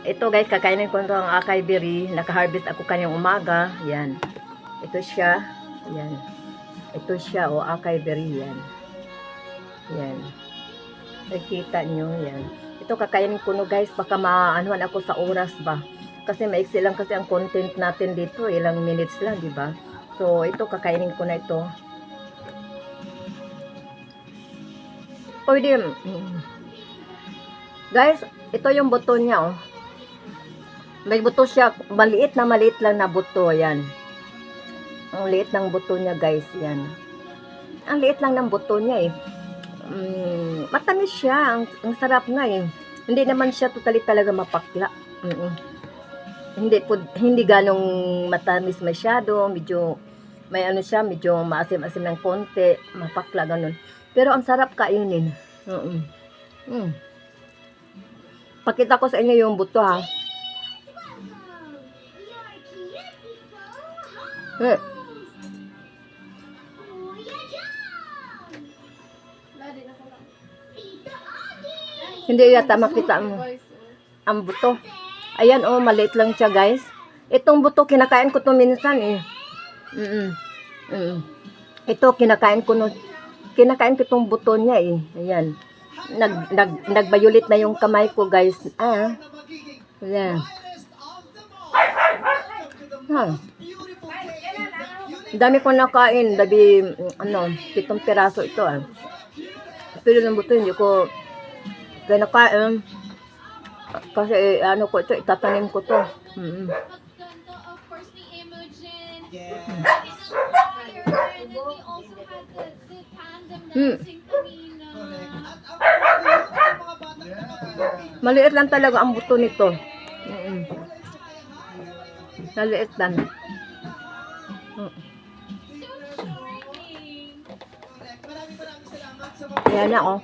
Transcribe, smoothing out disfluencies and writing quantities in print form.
ito guys, kakainin ko itong acai berry. Naka-harvest ako kanyang umaga. Yan. Ito siya. Yan. Ito siya, o acai berry. Yan. Yan. Nakikita nyo, yan. Ito kakainin ko no guys, baka maanuhan ako sa oras ba. Kasi maiksi lang kasi ang content natin dito, ilang minutes lang, di ba? So, ito kakainin ko na ito. Pwede. Guys, ito yung buto niya, oh. May buto siya, maliit lang na buto, yan. Ang liit ng buto niya, guys, yan. Ang liit lang ng buto niya, eh. Matamis siya, ang sarap nga, eh. Hindi naman siya totally talaga mapakla. Hindi ganong matamis masyado, medyo, may ano siya, medyo maasim-asim ng konti, mapakla, ganun. Pero ang sarap kainin. Pakita ko sa inyo yung buto, ha. Hindi yata makita ang buto. Ayan, oh, maliit lang siya, guys. Itong buto, kinakain ko to minsan, eh. Ito, kinakain ko itong buto niya, eh. Ayan. Nag-violet na yung kamay ko, guys. Ayan. Dami ko nakain. 7 piraso ito, ah. Pero ng buto, hindi ko kinakain. Kasi, ko ito, itatanim ko to. Maliit lang talaga ang buto nito. Maliit lang. Ayan na, oh.